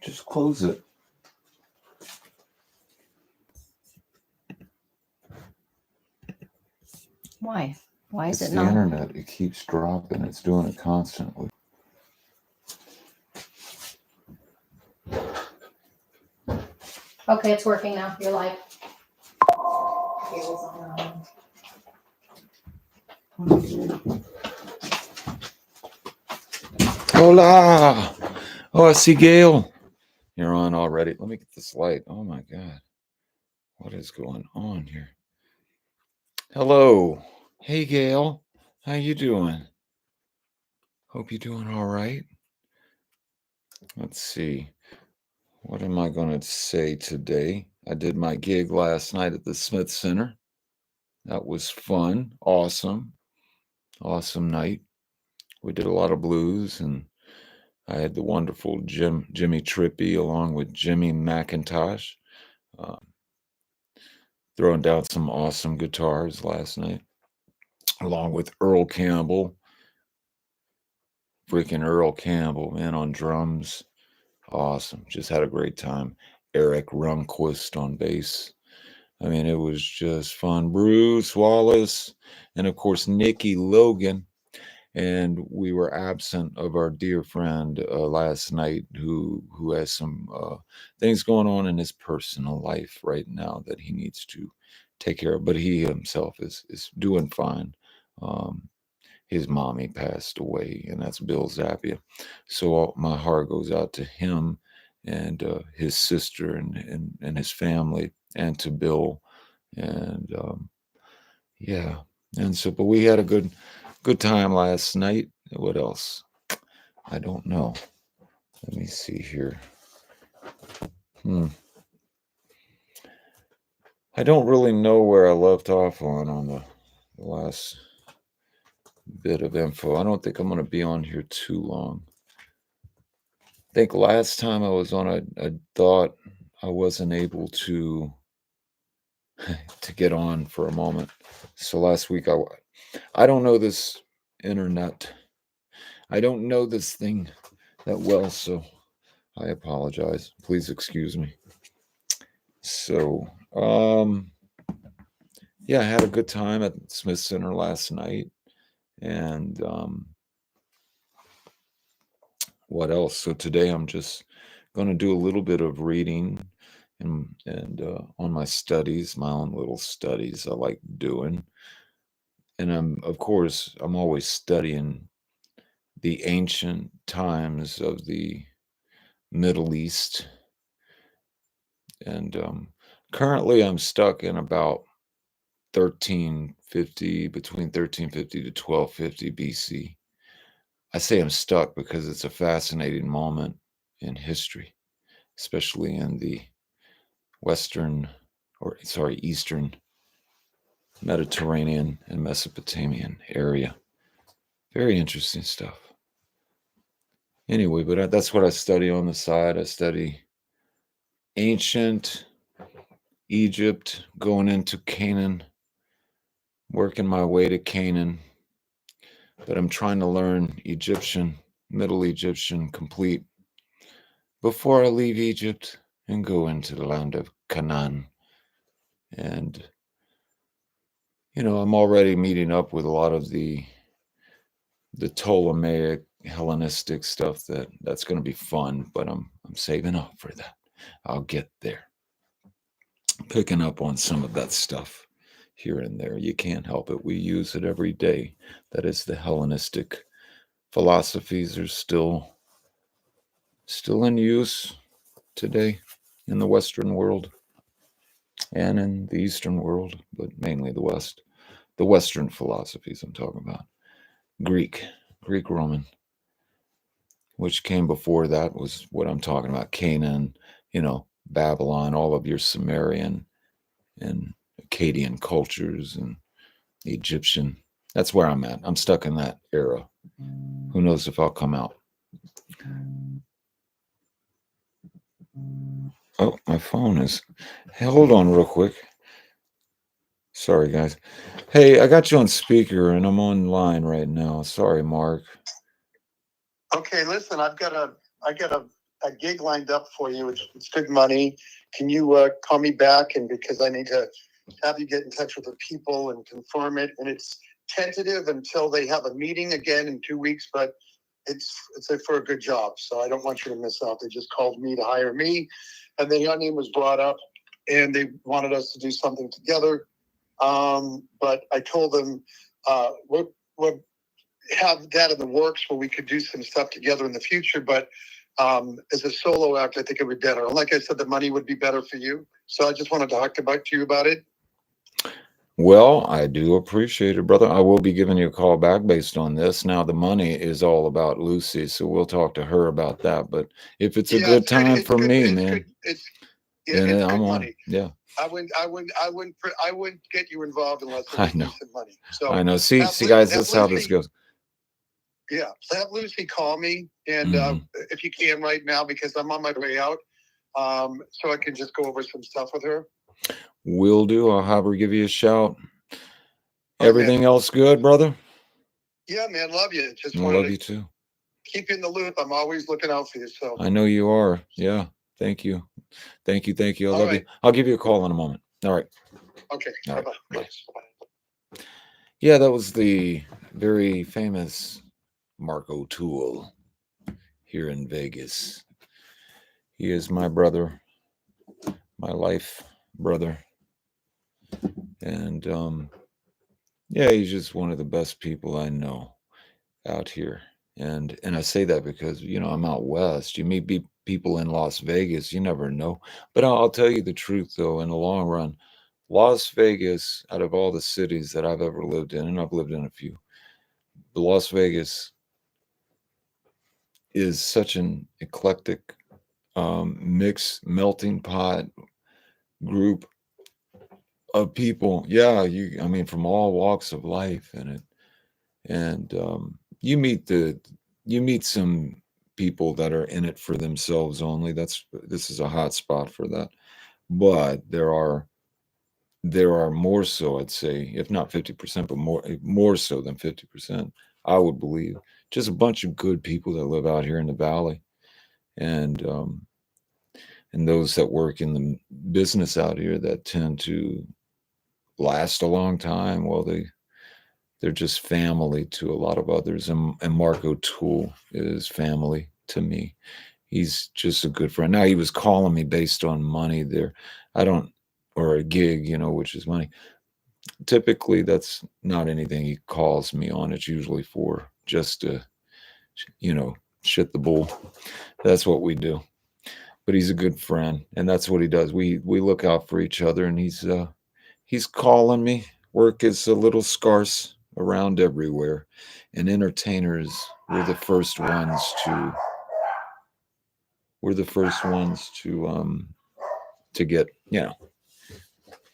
Just close it. Why? Why is It's it the not? internet. It keeps dropping. It's doing it constantly. Okay, it's working now. You're live. Hola! Oh, I see Gail. You're on already. Let me get this light. Oh my God. What is going on here? Hello. Hey, Gail. How you doing? Hope you're doing all right. Let's see. What am I going to say today? I did my gig last night at the Smith Center. That was fun. Awesome. Awesome night. We did a lot of blues, and I had the wonderful Jimmy Trippy along with Jimmy McIntosh throwing down some awesome guitars last night, along with Earl Campbell. Freaking Earl Campbell, man, on drums. Awesome. Just had a great time. Eric Runquist on bass. I mean, it was just fun. Bruce Wallace, and of course, Nikki Logan. And we were absent of our dear friend last night who has some things going on in his personal life right now that he needs to take care of. But he himself is doing fine. His mommy passed away, and that's Bill Zappia. So my heart goes out to him and his sister and his family, and to Bill. And yeah, and so, but we had a good time last night. What else? I don't know. Let me see here. I don't really know where I left off on the last bit of info. I don't think I'm going to be on here too long. I think last time I was on, I thought I wasn't able to get on for a moment. So last week I don't know this internet. I don't know this thing that well, so I apologize. Please excuse me. So, yeah, I had a good time at Smith Center last night, and what else? So today I'm just going to do a little bit of reading and on my studies, my own little studies I like doing. And I'm always studying the ancient times of the Middle East. And currently I'm stuck in about 1350, between 1350 to 1250 BC. I say I'm stuck because it's a fascinating moment in history, especially in the Eastern Mediterranean and Mesopotamian area. Very interesting stuff. Anyway, but that's what I study on the side. I study ancient Egypt, going into Canaan, working my way to Canaan. But I'm trying to learn Egyptian, Middle Egyptian complete before I leave Egypt and go into the land of Canaan. And, I'm already meeting up with a lot of the Ptolemaic Hellenistic stuff that's going to be fun, but I'm saving up for that. I'll get there. Picking up on some of that stuff here and there. You can't help it. We use it every day. That is, the Hellenistic philosophies are still in use today in the Western world and in the Eastern world, but mainly the West. The Western philosophies I'm talking about. Greek Roman, which came before that, was what I'm talking about. Canaan, Babylon, all of your Sumerian and Akkadian cultures and Egyptian. That's where I'm at. I'm stuck in that era. Who knows if I'll come out. Oh, my phone is... Hold on real quick. Sorry, guys. Hey, I got you on speaker and I'm online right now. Sorry, Mark. Okay, listen, I got a a gig lined up for you. It's good money. Can you call me back? And because I need to have you get in touch with the people and confirm it. And it's tentative until they have a meeting again in 2 weeks, but it's for a good job. So I don't want you to miss out. They just called me to hire me. And then your name was brought up and they wanted us to do something together. But I told them we'll have that in the works where we could do some stuff together in the future. But as a solo act, I think it would be better. And like I said, the money would be better for you. So I just wanted to talk to you about it. Well, I do appreciate it, brother. I will be giving you a call back based on this. Now, the money is all about Lucy, so we'll talk to her about that. But if it's a good time for me, man, then I'm on. Money. Yeah. I wouldn't get you involved unless it I was know. decent money. So I know. See, guys, this is how this goes. Yeah, have Lucy call me, and if you can right now, because I'm on my way out, so I can just go over some stuff with her. Will do. I'll have her give you a shout. Everything else good, brother? Yeah, man, love you. Just love you too. Keep you in the loop. I'm always looking out for you. So I know you are. Yeah. Thank you. I love you. I'll give you a call in a moment. All right. Okay. All right. Bye. Yeah, that was the very famous Marco Tulle here in Vegas. He is my brother, my life brother. And yeah, he's just one of the best people I know out here. And I say that because, I'm out west. You meet people in Las Vegas, you never know. But I'll tell you the truth, though, in the long run, Las Vegas, out of all the cities that I've ever lived in, and I've lived in a few, Las Vegas is such an eclectic mix, melting pot group of people. Yeah, from all walks of life in it. And you meet some people that are in it for themselves only. This is a hot spot for that. But there are more so, I'd say, if not 50%, but more so than 50%, I would believe. Just a bunch of good people that live out here in the valley, and those that work in the business out here that tend to last a long time. Well, they're just family to a lot of others, and Marco Tulle is family to me. He's just a good friend. Now, he was calling me based on money there. Or a gig, which is money. Typically, that's not anything he calls me on. It's usually for just to, shit the bull. That's what we do. But he's a good friend, and that's what he does. We look out for each other, and he's calling me. Work is a little scarce around everywhere, and entertainers were the first ones to get,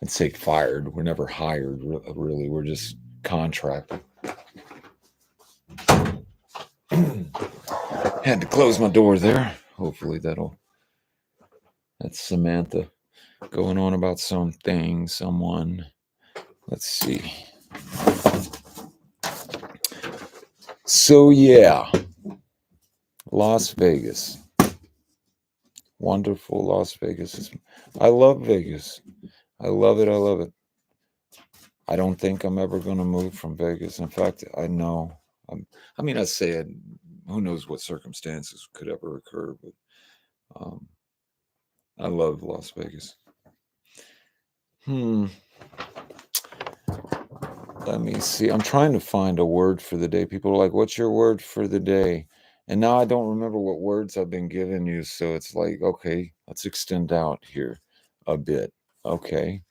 I'd say fired. We're never hired, really. We're just contracted. Had to close my door there. Hopefully that's Samantha going on about someone. Let's see. So yeah, Las Vegas. Wonderful Las Vegas. I love Vegas. I love it. I don't think I'm ever going to move from Vegas. In fact, I know. I say it. Who knows what circumstances could ever occur, but I love Las Vegas. Let me see. I'm trying to find a word for the day. People are like, what's your word for the day? And now I don't remember what words I've been giving you. So it's like, okay, let's extend out here a bit. Okay.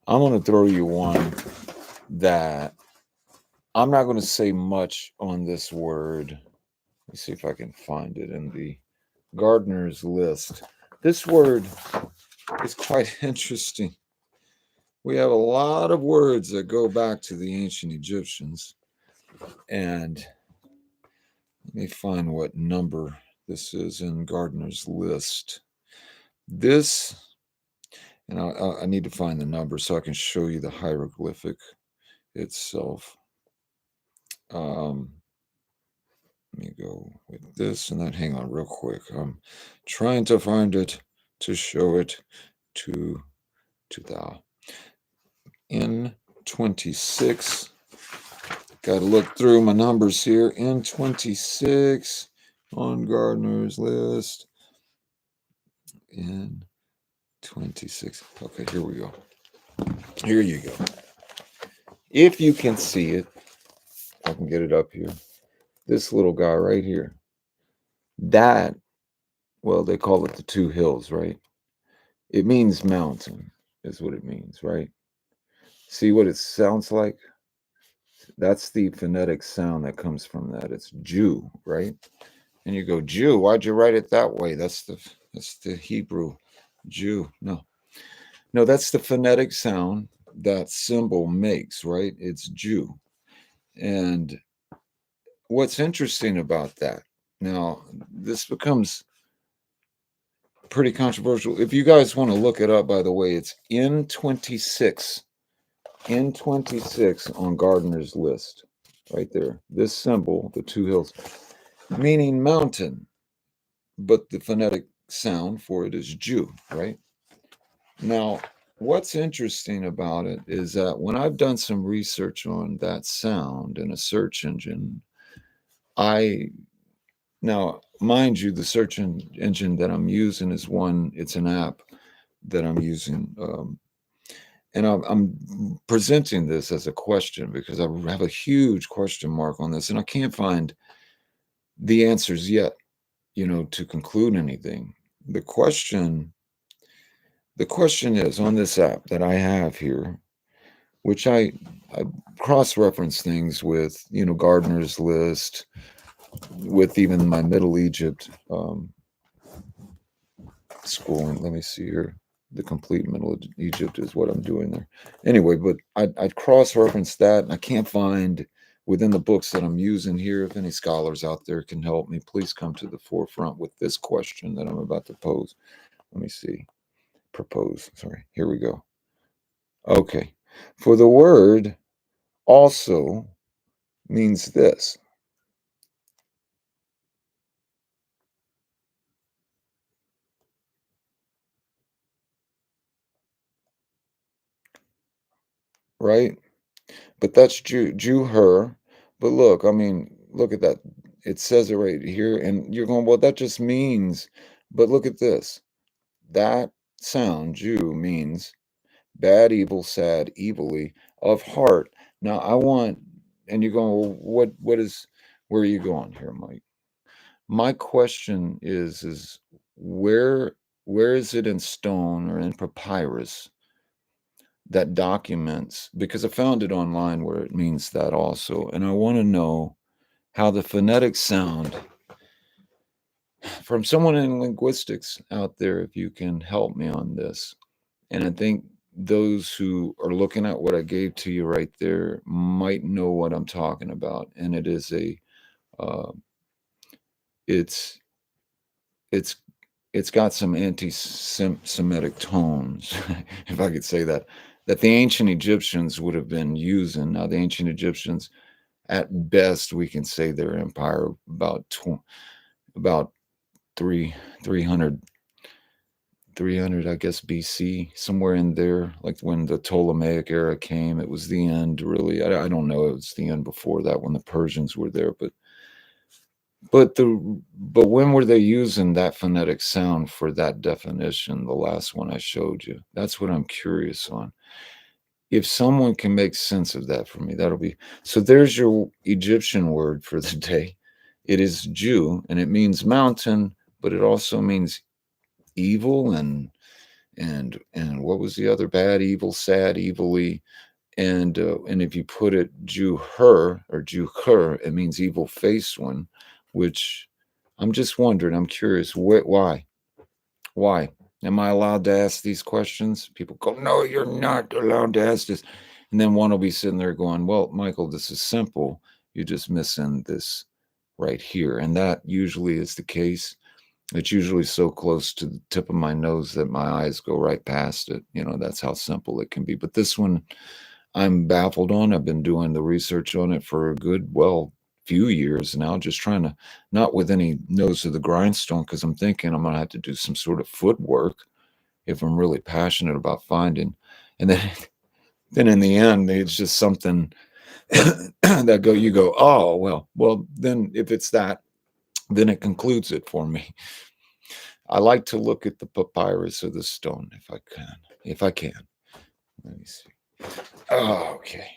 I'm going to throw you one that I'm not going to say much on this word. Let me see if I can find it in the gardener's list. This word is quite interesting. We have a lot of words that go back to the ancient Egyptians. And let me find what number this is in gardener's list. This, and I need to find the number so I can show you the hieroglyphic itself. Let me go with this and that. Hang on real quick. I'm trying to find it to show it to thou. In 26. Got to look through my numbers here. In 26 on Gardner's list. In 26. Okay, here we go. Here you go. If you can see it, I can get it up here. This little guy right here. That, well, they call it the two hills, right? It means mountain, is what it means, right? See what it sounds like? That's the phonetic sound that comes from that. It's Jew, right? And you go, Jew, why'd you write it that way? That's the Hebrew Jew. No, that's the phonetic sound that symbol makes, right? It's Jew. And what's interesting about that, now this becomes pretty controversial. If you guys want to look it up, by the way, it's N26. N26 on Gardner's list, right there. This symbol, the two hills, meaning mountain, but the phonetic sound for it is Jew, right? Now, what's interesting about it is that when I've done some research on that sound in a search engine, now, mind you, the search engine that I'm using is it's an app that I'm using. And I'm presenting this as a question because I have a huge question mark on this, and I can't find the answers yet, to conclude anything. The question is on this app that I have here, which I cross-reference things with, Gardner's list, with even my Middle Egypt schooling. Let me see here. The complete Middle Egypt is what I'm doing there. Anyway, but I cross-reference that, and I can't find within the books that I'm using here. If any scholars out there can help me, please come to the forefront with this question that I'm about to pose. Let me see. Propose. Sorry. Here we go. Okay. For the word also means this. Right? But that's Jew, her. But look, I mean, look at that. It says it right here. And you're going, well, that just means, but look at this. That sound, Jew, means bad, evil, sad, evilly, of heart. Now I want, and you're going, well, where are you going here, Mike? My question is where is it in stone or in papyrus that documents, because I found it online where it means that also, and I want to know how the phonetic sound from someone in linguistics out there, if you can help me on this. And I think those who are looking at what I gave to you right there might know what I'm talking about. And it is it's it's got some anti-Semitic tones, if I could say that the ancient Egyptians would have been using. Now, the ancient Egyptians, at best, we can say their empire about 300, I guess, BC, somewhere in there, like when the Ptolemaic era came. It was the end, really. I don't know. It was the end before that when the Persians were there, but when were they using that phonetic sound for that definition? The last one I showed you. That's what I'm curious on. If someone can make sense of that for me, that'll be so. There's your Egyptian word for the day. It is Jew, and it means mountain, but it also means evil and what was the other? Bad, evil, sad, evilly. And if you put it Jew her or Jew her, it means evil faced one, which I'm just wondering, I'm curious, why? Why? Am I allowed to ask these questions? People go, no, you're not allowed to ask this. And then one will be sitting there going, well, Michael, this is simple. You're just missing this right here. And that usually is the case. It's usually so close to the tip of my nose that my eyes go right past it. That's how simple it can be. But this one, I'm baffled on. I've been doing the research on it for a good, few years now, just trying to, not with any nose to the grindstone, because I'm thinking I'm going to have to do some sort of footwork if I'm really passionate about finding. And then, then in the end, it's just something that you go, oh, well, then if it's that, then it concludes it for me. I like to look at the papyrus or the stone if I can. If I can. Let me see. Oh, okay.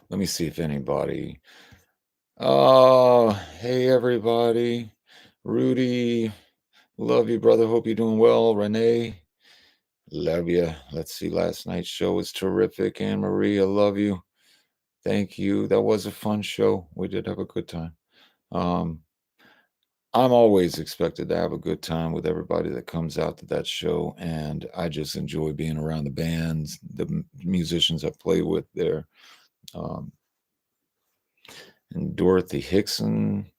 Let me see if anybody. Oh, hey everybody. Rudy, love you, brother. Hope you're doing well. Renee, love you. Let's see. Last night's show was terrific. Anne Marie, I love you. Thank you. That was a fun show. We did have a good time. I'm always expected to have a good time with everybody that comes out to that show, and I just enjoy being around the bands, the musicians I play with there. And Dorothy Hickson,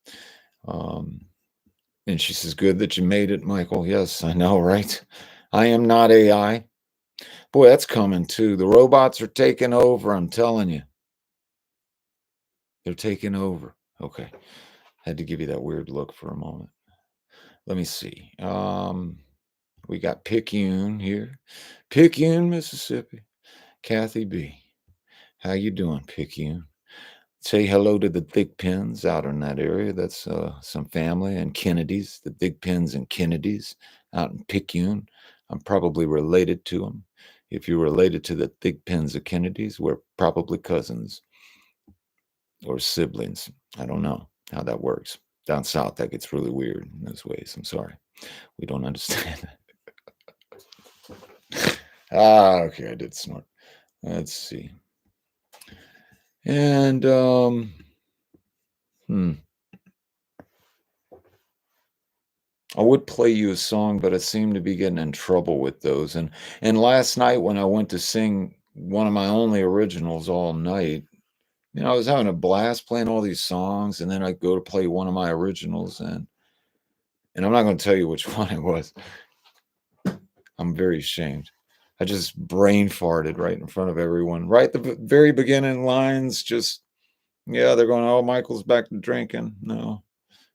and she says, "Good that you made it, Michael." Yes, I know, right? I am not AI. Boy, that's coming too. The robots are taking over. I'm telling you, they're taking over. Okay, had to give you that weird look for a moment. Let me see. We got Picayune here. Picayune, Mississippi. Kathy B. How you doing, Picayune? Say hello to the Thick Pins out in that area. That's some family and Kennedys, the Thick Pins and Kennedys out in Picayune. I'm probably related to them. If you're related to the Thick Pins of Kennedys, we're probably cousins or siblings. I don't know how that works. Down south, that gets really weird in those ways. I'm sorry. We don't understand that. Okay, I did snort. Let's see. And I would play you a song, but I seem to be getting in trouble with those. And last night when I went to sing one of my only originals all night, I was having a blast playing all these songs, and then I'd go to play one of my originals, and I'm not going to tell you which one it was. I'm very ashamed. I just brain farted right in front of everyone. Right at the very beginning lines, just, yeah, they're going, oh, Michael's back to drinking. No,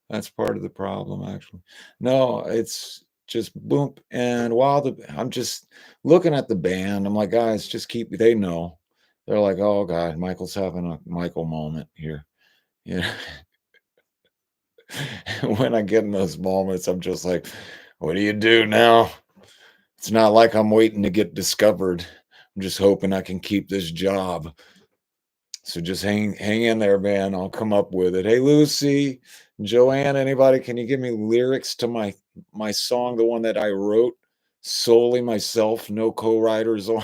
that's part of the problem, actually. No, it's just boom. And while I'm just looking at the band, I'm like, guys, just keep, they know. They're like, oh, God, Michael's having a Michael moment here. When I get in those moments, I'm just like, what do you do now? It's not like I'm waiting to get discovered. I'm just hoping I can keep this job. So just hang in there, man. I'll come up with it. Hey, Lucy, Joanne, anybody, can you give me lyrics to my song, the one that I wrote solely myself, no co-writers on?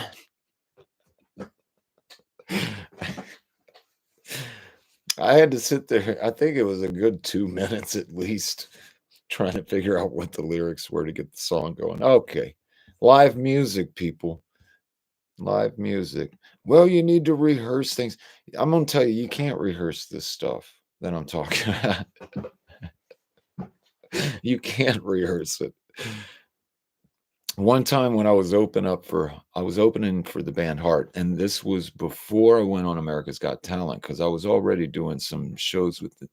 I had to sit there. I think it was a good 2 minutes at least trying to figure out what the lyrics were to get the song going. Okay. Live music, people. Live music. Well, you need to rehearse things. I'm going to tell you, you can't rehearse this stuff that I'm talking about. You can't rehearse it. One time when I was opening for the band Heart, and this was before I went on America's Got Talent, because I was already doing some shows with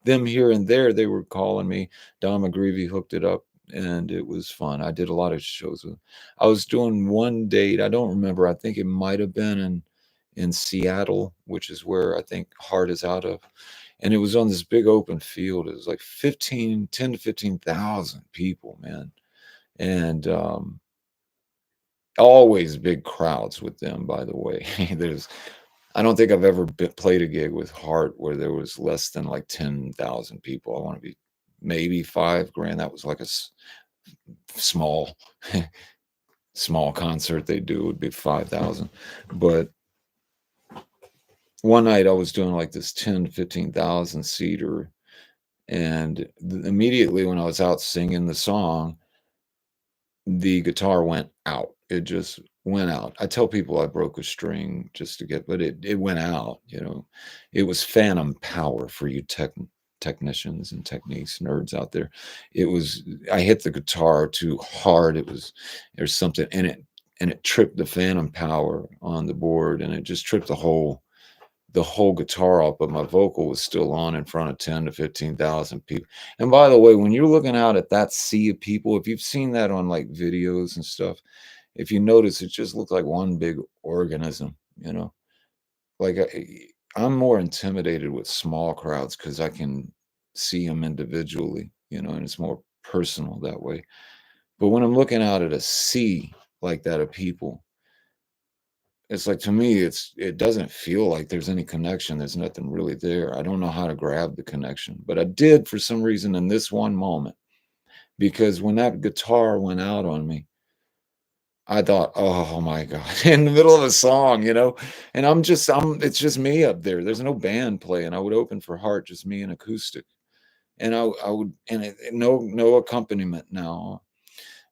them here and there. They were calling me. Don McGreevy hooked it up, and it was fun. I did a lot of shows with. I was doing one date. I don't remember. I think it might have been in Seattle, which is where I think Heart is out of. And it was on this big open field. It was like 10 to 15,000 people, man. And always big crowds with them, by the way. I don't think I've ever played a gig with Heart where there was less than like 10,000 people. I want to be maybe $5,000. That was like a small concert they do would be 5,000. But one night I was doing like this 10 to 15,000 seater, and immediately when I was out singing the song, the guitar went out. It just went out. I tell people I broke a string just to but it went out, It was phantom power for you technicians and techniques nerds out there. I hit the guitar too hard. There's something in it, and it tripped the phantom power on the board, and it just tripped the whole the whole guitar off, but my vocal was still on in front of 10 to 15,000 people. And by the way, when you're looking out at that sea of people, if you've seen that on like videos and stuff, if you notice, it just looked like one big organism, you know. Like I'm more intimidated with small crowds because I can see them individually, you know, and it's more personal that way. But when I'm looking out at a sea like that of people, it's like to me, it doesn't feel like there's any connection. There's nothing really there. I don't know how to grab the connection, but I did for some reason in this one moment because when that guitar went out on me, I thought, oh my God, in the middle of a song, you know, and it's just me up there. There's no band playing. I would open for Heart, just me and acoustic, and I would, and no accompaniment now.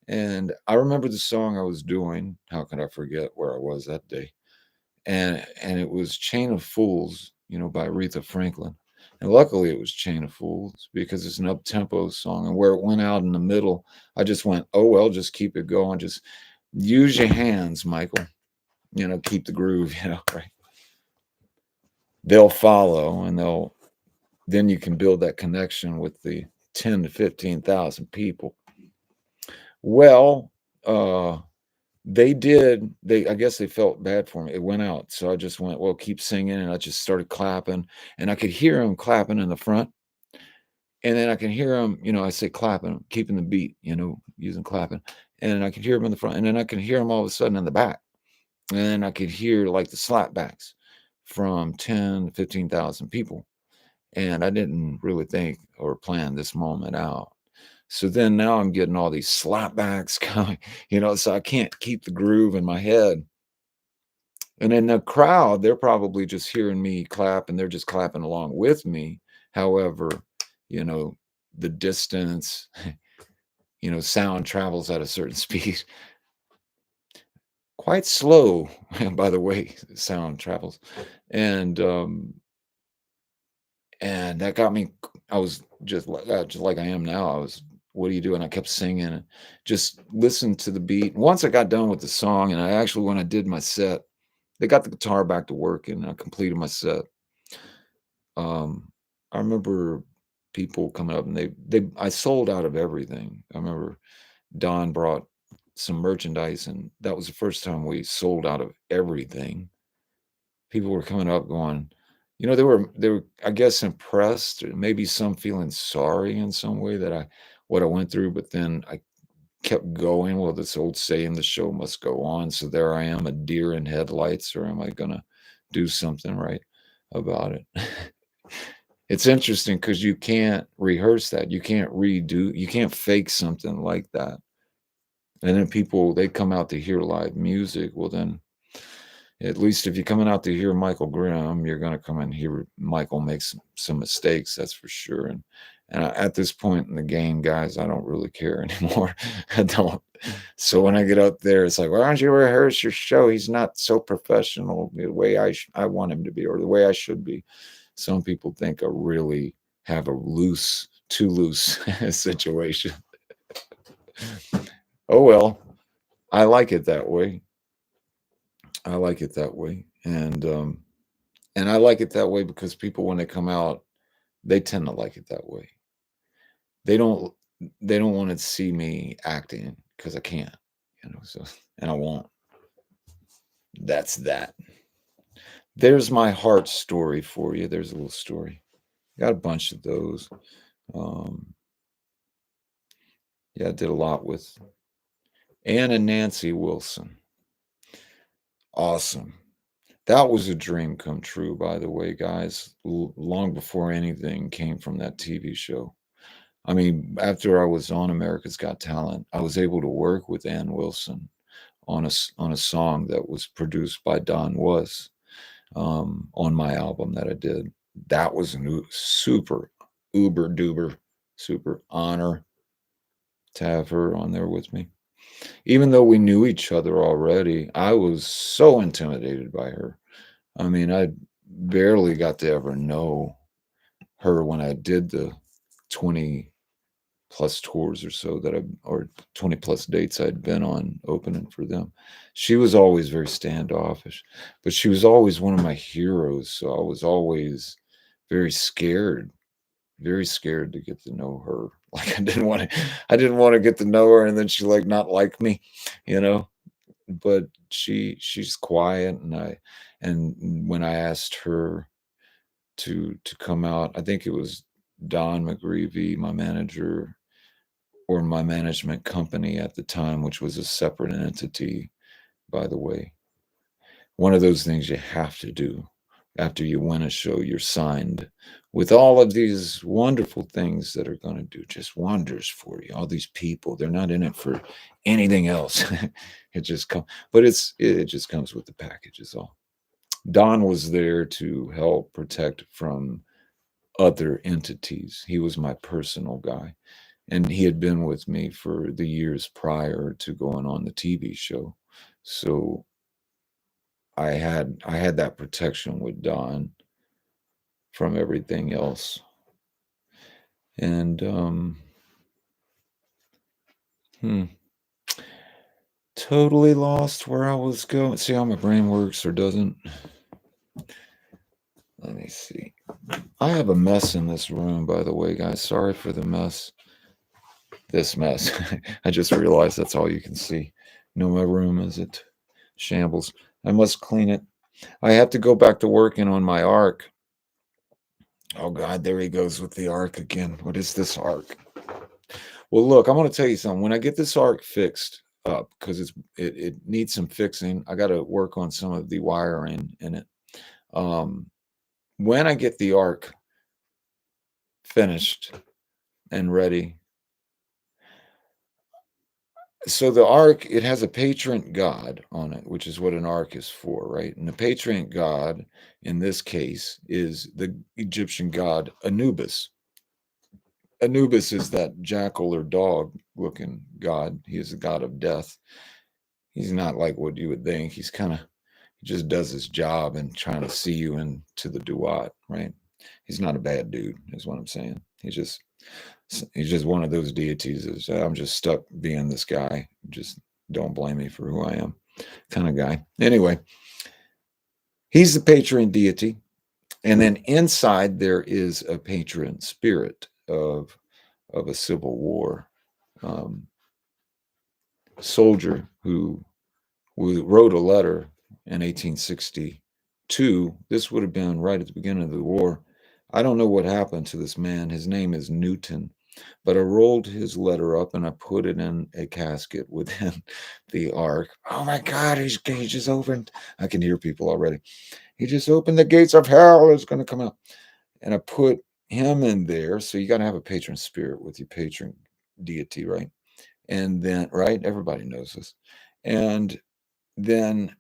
And I remember the song I was doing. How could I forget where I was that day? And it was Chain of Fools, you know, by Aretha Franklin. And luckily it was Chain of Fools because it's an up-tempo song. And where it went out in the middle, I just went, oh well, just keep it going. Just use your hands, Michael. You know, keep the groove, you know, right? They'll follow and then you can build that connection with the 10 to 15,000 people. Well, I guess they felt bad for me. It went out. So I just went, well, keep singing. And I just started clapping. And I could hear them clapping in the front. And then I can hear them, you know, I say clapping, keeping the beat, you know, using clapping. And I could hear them in the front. And then I can hear them all of a sudden in the back. And then I could hear like the slapbacks from 10 to 15,000 people. And I didn't really think or plan this moment out. So then now I'm getting all these slapbacks coming, you know, so I can't keep the groove in my head. And in the crowd, they're probably just hearing me clap and they're just clapping along with me. However, you know, the distance, you know, sound travels at a certain speed. Quite slow, by the way, sound travels. And and that got me. I was just like I am now. I was, what do you do? And I kept singing and just listened to the beat. Once I got done with the song, and I actually, when I did my set, they got the guitar back to work, and I completed my set. I remember people coming up, and I sold out of everything. I remember Don brought some merchandise, and that was the first time we sold out of everything. People were coming up going, you know, they were, I guess, impressed, or maybe some feeling sorry in some way that what I went through, but then I kept going. Well, this old saying, the show must go on. So there I am, a deer in headlights, or am I gonna do something right about it? It's interesting because you can't rehearse that. You can't you can't fake something like that. And then people, they come out to hear live music. Well, then at least if you're coming out to hear Michael Grimm, you're going to come and hear Michael make some mistakes. That's for sure. And at this point in the game, guys, I don't really care anymore. I don't. So when I get up there, it's like, why don't you rehearse your show? He's not so professional the way I want him to be, or the way I should be. Some people think I really have a too loose situation. Oh well, I like it that way. I like it that way, and I like it that way because people, when they come out, they tend to like it that way. They don't they don't want to see me acting because I can't, you know. So, and I won't. That's that. There's my heart story for you. There's a little story. Got a bunch of those. Um, yeah, I did a lot with Ann and Nancy Wilson. Awesome. That was a dream come true, by the way, guys. Long before anything came from that TV show. I mean, after I was on America's Got Talent, I was able to work with Ann Wilson on a song that was produced by Don Was, on my album that I did. That was a super uber duper super honor to have her on there with me. Even though we knew each other already, I was so intimidated by her. I mean, I barely got to ever know her when I did the 20+ plus tours or so or 20 plus dates I'd been on opening for them. She was always very standoffish, but she was always one of my heroes. So I was always very scared to get to know her. Like I didn't want to get to know her and then she like not like me, you know. But she's quiet, and when I asked her to come out, I think it was Don McGreevy, my manager, or my management company at the time, which was a separate entity, by the way. One of those things you have to do after you win a show, you're signed with all of these wonderful things that are going to do just wonders for you. All these people, they're not in it for anything else. It just comes, but it just comes with the package is all. Don was there to help protect from other entities. He was my personal guy, and he had been with me for the years prior to going on the TV show. So I had that protection with Don from everything else. And totally lost where I was going. See how my brain works or doesn't? Let me see. I have a mess in this room, by the way, guys. Sorry for the mess. This mess. I just realized that's all you can see. No, my room is it shambles. I must clean it. I have to go back to working on my arc. Oh God, there he goes with the arc again. What is this arc? Well, look, I'm going to tell you something. When I get this arc fixed up, because it needs some fixing, I got to work on some of the wiring in it. When I get the arc finished and ready, so the ark, it has a patron god on it, which is what an ark is for, right? And the patron god in this case is the Egyptian god Anubis. Anubis is that jackal or dog looking god. He is the god of death. He's not like what you would think. He just does his job and trying to see you into the duat, right? He's not a bad dude, is what I'm saying. He's just one of those deities. I'm just stuck being this guy. Just don't blame me for who I am, kind of guy. Anyway, he's the patron deity, and then inside there is a patron spirit of a civil war soldier who wrote a letter in 1862. This would have been right at the beginning of the war. I don't know what happened to this man. His name is Newton. But I rolled his letter up and I put it in a casket within the ark. Oh my God, he just opened. I can hear people already. He just opened the gates of hell. It's going to come out. And I put him in there. So you got to have a patron spirit with your patron deity, right? And then, right? Everybody knows this. And then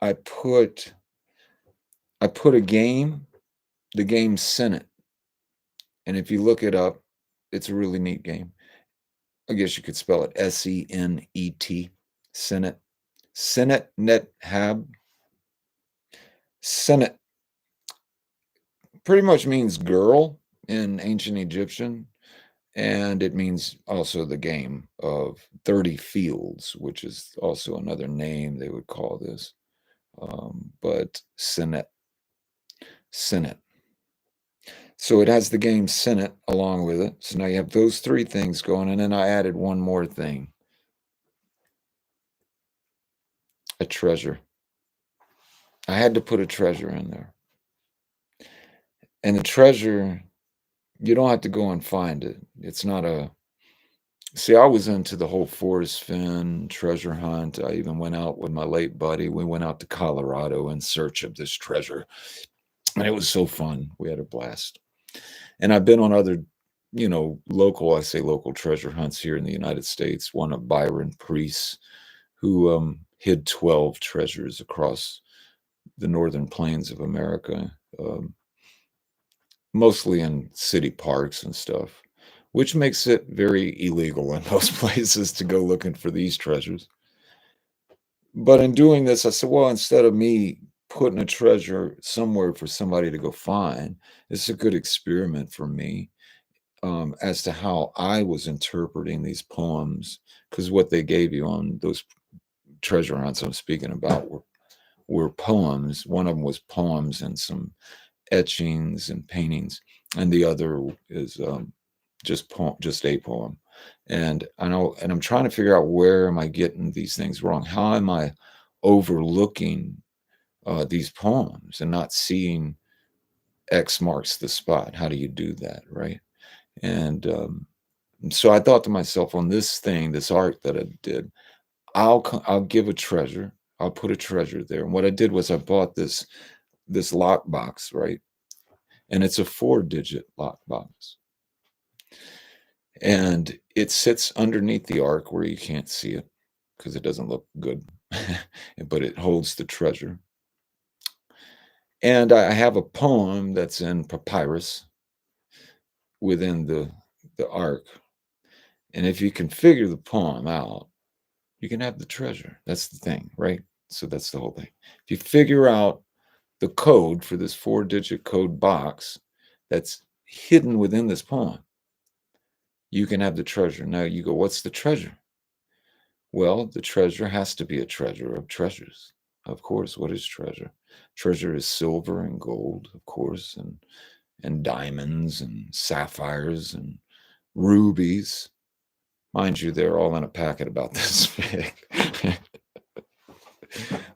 I put a game, the game Senate. And if you look it up, it's a really neat game. I guess you could spell it Senet, Senate. Senate Net Hab. Senate pretty much means girl in ancient Egyptian, and it means also the game of 30 fields, which is also another name they would call this. But Senate. So it has the game Senate along with it. So now you have those three things going, and then I added one more thing. A treasure. I had to put a treasure in there. And the treasure, you don't have to go and find it. It's not see, I was into the whole Forrest Fenn treasure hunt. I even went out with my late buddy. We went out to Colorado in search of this treasure. And it was so fun. We had a blast. And I've been on other, local treasure hunts here in the United States. One of Byron Priest, who hid 12 treasures across the northern plains of America, mostly in city parks and stuff, which makes it very illegal in those places to go looking for these treasures. But in doing this, I said, well, instead of me putting a treasure somewhere for somebody to go find, it's a good experiment for me. as to how I was interpreting these poems, because what they gave you on those treasure hunts I'm speaking about were poems. One of them was poems and some etchings and paintings, and the other is just a poem. And I'm trying to figure out, where am I getting these things wrong? How am I overlooking these poems and not seeing X marks the spot? How do you do that, right? And so I thought to myself, on this thing, this art that I did, I'll give a treasure. I'll put a treasure there. And what I did was I bought this lockbox, right? And it's a 4-digit lockbox. And it sits underneath the ark where you can't see it because it doesn't look good, but it holds the treasure. And I have a poem that's in papyrus within the ark. And if you can figure the poem out, you can have the treasure. That's the thing, right? So that's the whole thing. If you figure out the code for this 4-digit code box that's hidden within this poem, you can have the treasure. Now you go, what's the treasure? Well, the treasure has to be a treasure of treasures. Of course, what is treasure? Treasure is silver and gold, of course, and diamonds and sapphires and rubies. Mind you, they're all in a packet about this big.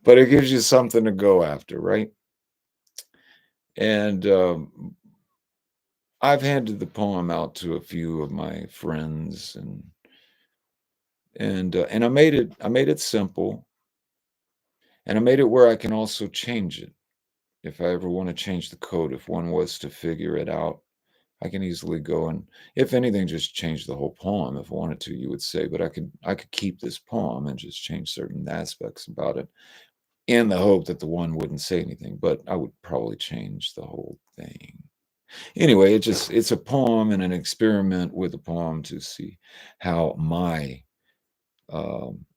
But it gives you something to go after, right? And I've handed the poem out to a few of my friends, and I made it simple, and I made it where I can also change it if I ever want to change the code. If one was to figure it out, I can easily go and, if anything, just change the whole poem if I wanted to. You would say, but I could keep this poem and just change certain aspects about it, in the hope that the one wouldn't say anything. But I would probably change the whole thing. Anyway, it's a poem and an experiment with a poem to see how my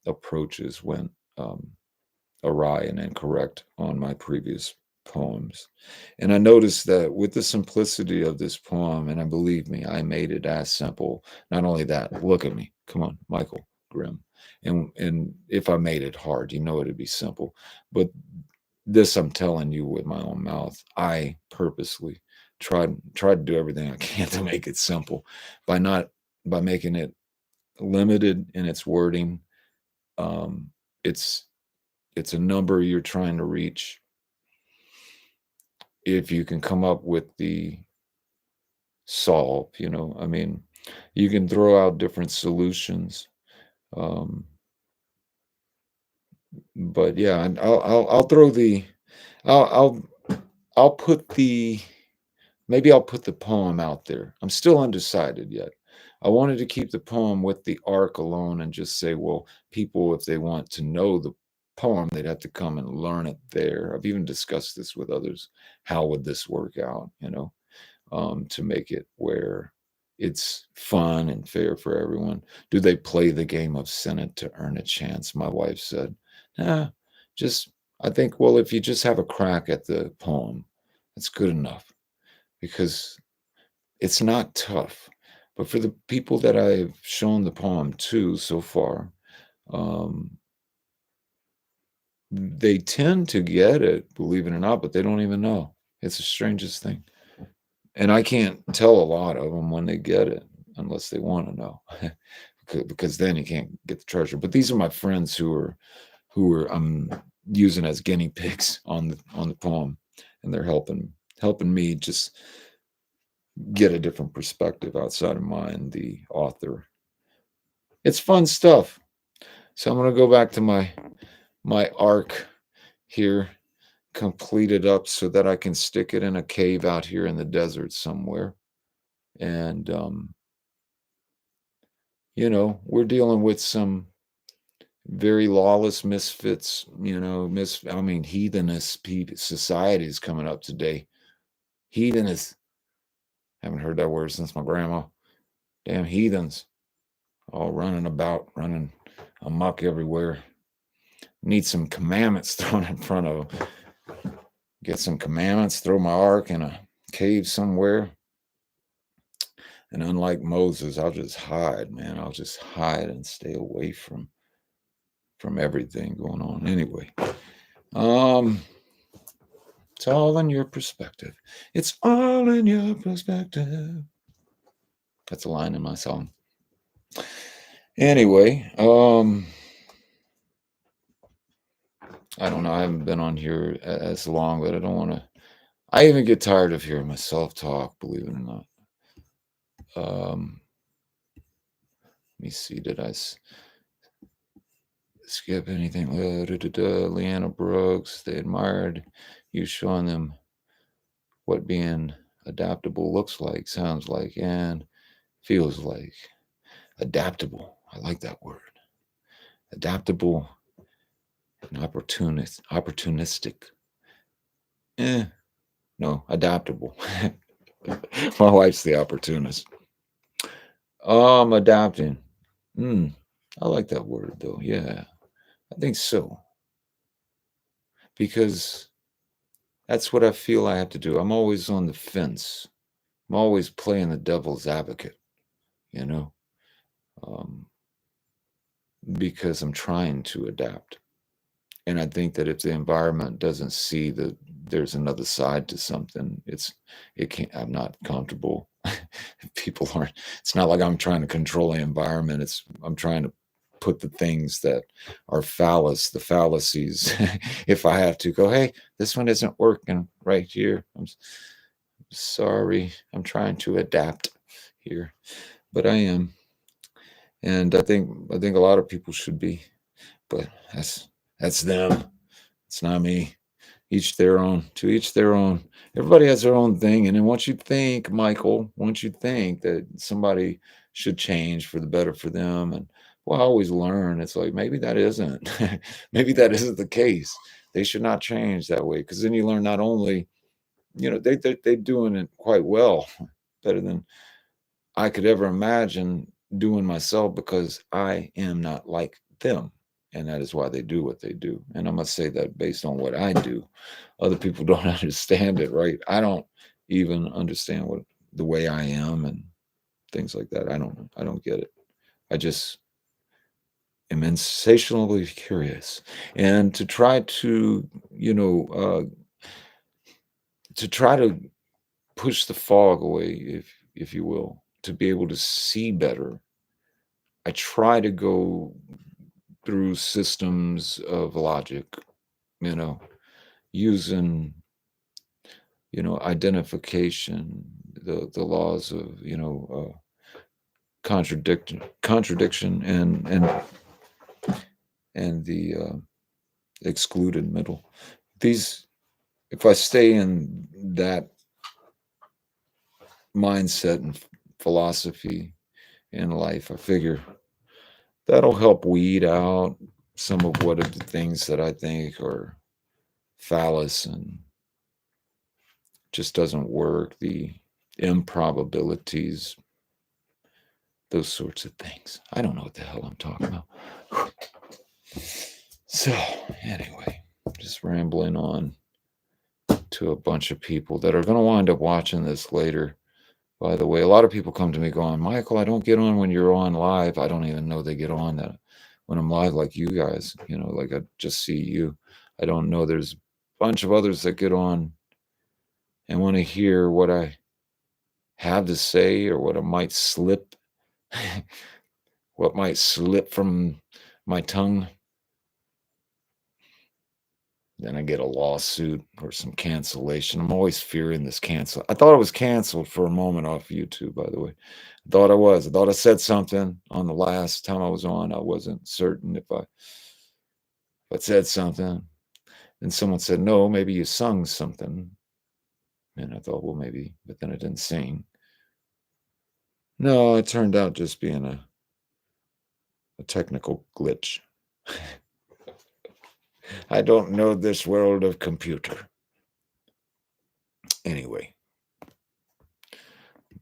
approaches went awry and incorrect on my previous poems. And I noticed that with the simplicity of this poem, and I believe me, I made it as simple. Not only that, look at me. Come on, Michael Grimm. And if I made it hard, you know it'd be simple. But this, I'm telling you with my own mouth, I purposely tried to do everything I can to make it simple by making it limited in its wording. It's a number you're trying to reach. If you can come up with the solve, I mean, you can throw out different solutions. But yeah, and I'll throw the, I'll put the, maybe I'll put the poem out there. I'm still undecided yet. I wanted to keep the poem with the arc alone and just say, well, people, if they want to know the poem, they'd have to come and learn it there. I've even discussed this with others. How would this work out, to make it where it's fun and fair for everyone? Do they play the game of Senate to earn a chance? My wife said, nah, I think, well, if you just have a crack at the poem, that's good enough, because it's not tough. But for the people that I've shown the poem to so far, they tend to get it, believe it or not, but they don't even know. It's the strangest thing. And I can't tell a lot of them when they get it unless they want to know, because then you can't get the treasure. But these are my friends who are I'm using as guinea pigs on the poem, and they're helping me just get a different perspective outside of mine, the author. It's fun stuff. So I'm going to go back to my arc here, complete it up so that I can stick it in a cave out here in the desert somewhere. And we're dealing with some very lawless misfits, heathenist societies coming up today. Heathenist. Haven't heard that word since my grandma. Damn heathens. All running amok everywhere. Need some commandments thrown in front of them. Get some commandments, throw my ark in a cave somewhere. And unlike Moses, I'll just hide, man. I'll just hide and stay away from everything going on. Anyway, it's all in your perspective. It's all in your perspective. That's a line in my song. Anyway, I don't know. I haven't been on here as long, but I don't want to. I even get tired of hearing myself talk, believe it or not. Let me see. Did I skip anything? Leanna Brooks. They admired you showing them what being adaptable looks like, sounds like, and feels like. Adaptable. I like that word. Adaptable and opportunistic. No, adaptable. My wife's the opportunist. Adapting. I like that word though. Yeah, I think so. Because that's what I feel I have to do. I'm always on the fence. I'm always playing the devil's advocate, you know, um, because I'm trying to adapt. And I think that if the environment doesn't see that there's another side to something, it can't. I'm not comfortable. People aren't. It's not like I'm trying to control the environment. I'm trying to put the things that are the fallacies. If I have to go, hey, this one isn't working right here. I'm sorry. I'm trying to adapt here, but I am, and I think a lot of people should be, but that's them. It's not me. Each their own. To each their own. Everybody has their own thing. And then once you think, Michael, once you think that somebody should change for the better for them, and well, I always learn. It's like maybe that isn't. Maybe that isn't the case. They should not change that way, because then you learn not only, they're doing it quite well, better than I could ever imagine doing myself, because I am not like them. And that is why they do what they do. And I must say that based on what I do, other people don't understand it, right? I don't even understand what the way I am and things like that. I don't get it. I just am insatiably curious. And to try to, to try to push the fog away, if you will, to be able to see better, I try to go through systems of logic, you know, using, identification, the laws of, contradiction and the excluded middle. These, if I stay in that mindset and philosophy in life, I figure that'll help weed out some of what of the things that I think are phallus and just doesn't work, the improbabilities, those sorts of things. I don't know what the hell I'm talking about. So, anyway, just rambling on to a bunch of people that are going to wind up watching this later. By the way, a lot of people come to me going, Michael, I don't get on when you're on live. I don't even know they get on that when I'm live, like you guys, like I just see you. I don't know. There's a bunch of others that get on and want to hear what I have to say, or what I might slip, what might slip from my tongue. Then I get a lawsuit or some cancellation. I'm always fearing this cancel. I thought I was canceled for a moment off YouTube, by the way. I thought I was. I thought I said something on the last time I was on. I wasn't certain if I said something. And someone said, no, maybe you sung something. And I thought, well, maybe, but then I didn't sing. No, it turned out just being a technical glitch. I don't know this world of computer. Anyway,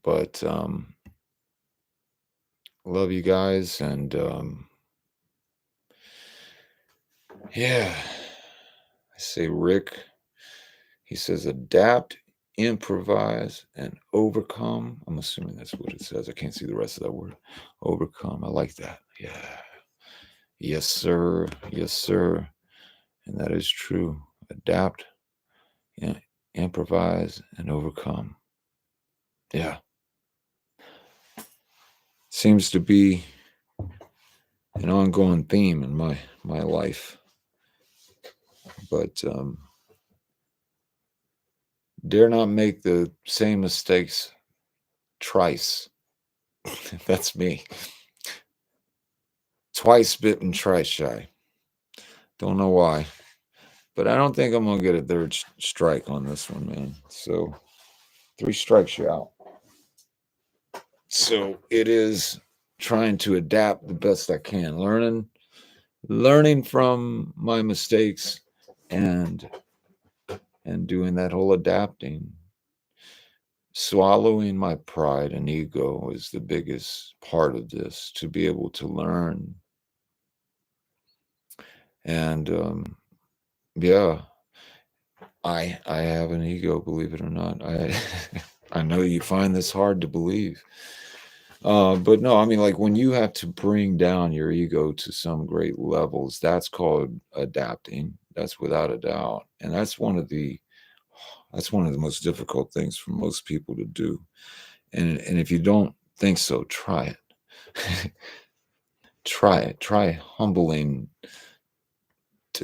but love you guys, and yeah, I say Rick. He says adapt improvise, and overcome. I'm assuming that's what it says. I can't see the rest of that word. Overcome. I like that. Yeah. Yes, sir. Yes, sir. And that is true. Adapt, improvise, and overcome. Yeah. Seems to be an ongoing theme in my life. But dare not make the same mistakes twice. That's me. Twice bitten, twice shy. Don't know why. But I don't think I'm going to get a third strike on this one, man. So 3 strikes, you're out. So it is trying to adapt the best I can. Learning from my mistakes and doing that whole adapting. Swallowing my pride and ego is the biggest part of this, to be able to learn. And yeah, I have an ego, believe it or not. I know you find this hard to believe. But no, I mean, like when you have to bring down your ego to some great levels, that's called adapting. That's without a doubt. And that's one of the most difficult things for most people to do. And if you don't think so, try it. Try it. Try humbling.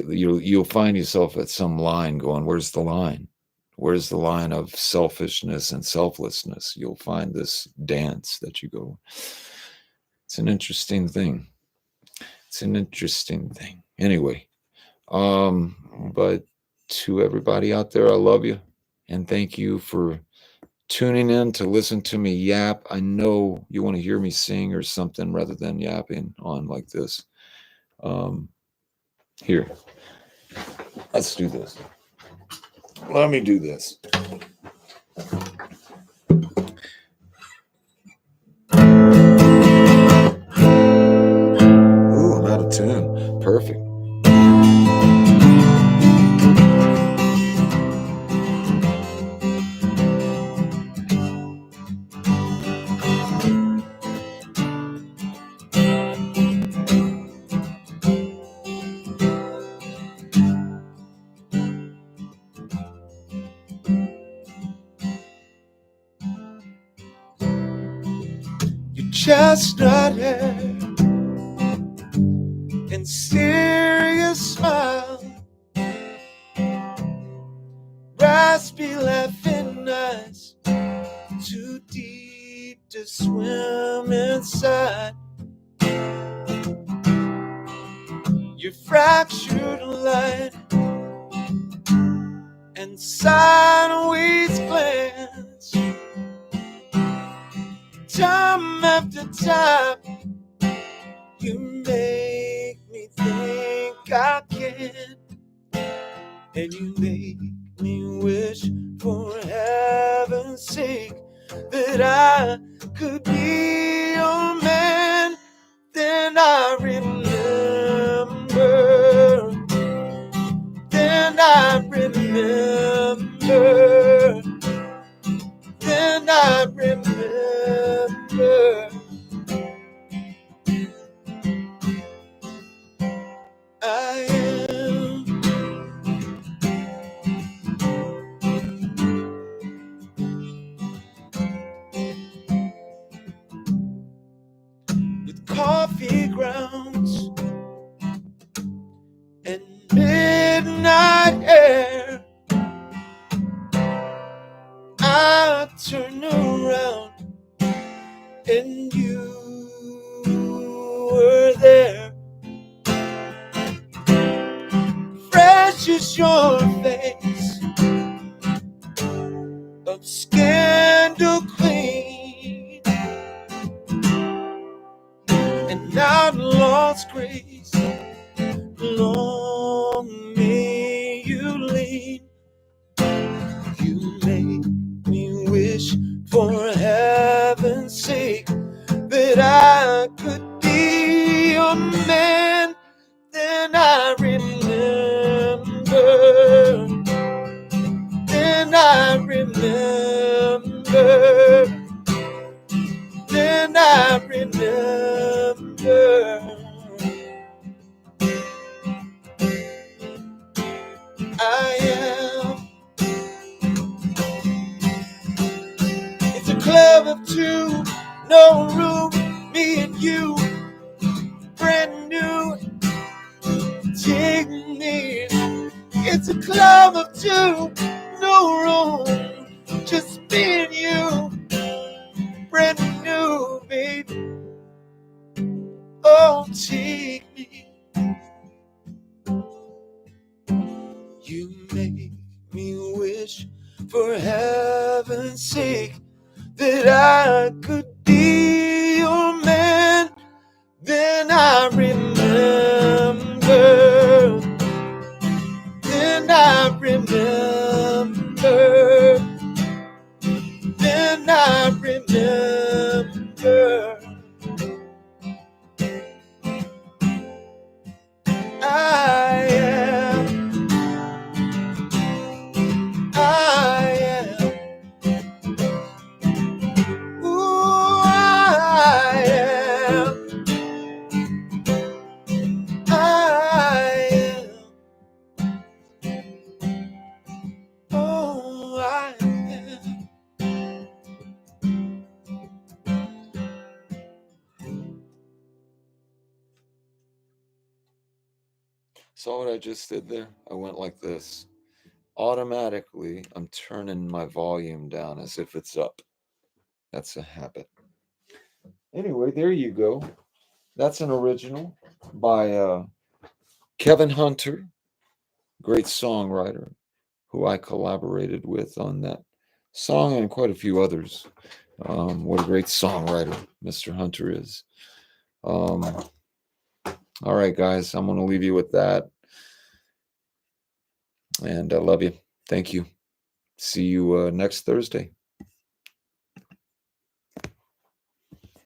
You'll find yourself at some line going, where's the line? Where's the line of selfishness and selflessness? You'll find this dance that you go. It's an interesting thing. Anyway, but to everybody out there, I love you. And thank you for tuning in to listen to me yap. I know you want to hear me sing or something rather than yapping on like this. Here, let's do this. Let me do this. Ooh, I'm out of tune. Perfect. Chestnut hair and serious smile, raspy laughing eyes, too deep to swim inside. Your fractured light and sideways glance, time after time, you make me think I can, and you make me wish for heaven's sake that I could be your man. Then I remember, then I remember, I am with coffee grounds and midnight air. I turn around and you were there. Fresh as your face, of scandal clean, and outlaw's grace. Long may you lean. You make me wish for heaven's sake that I could be your man. Then I remember, then I remember. me. It's a club of two, no room, just me and you. Brand new, baby. Oh, take me. You make me wish, for heaven's sake, that I could be your man. Then I remember. Then I remember. Then I remember. I am. Ooh, I am. I am. Oh, I am. Saw what I just did there? I went like this. Automatically, I'm turning my volume down as if it's up. That's a habit. Anyway, there you go. That's an original by Kevin Hunter, great songwriter, who I collaborated with on that song and quite a few others. What a great songwriter Mr. Hunter is. All right, guys, I'm going to leave you with that. And I love you. Thank you. See you next Thursday.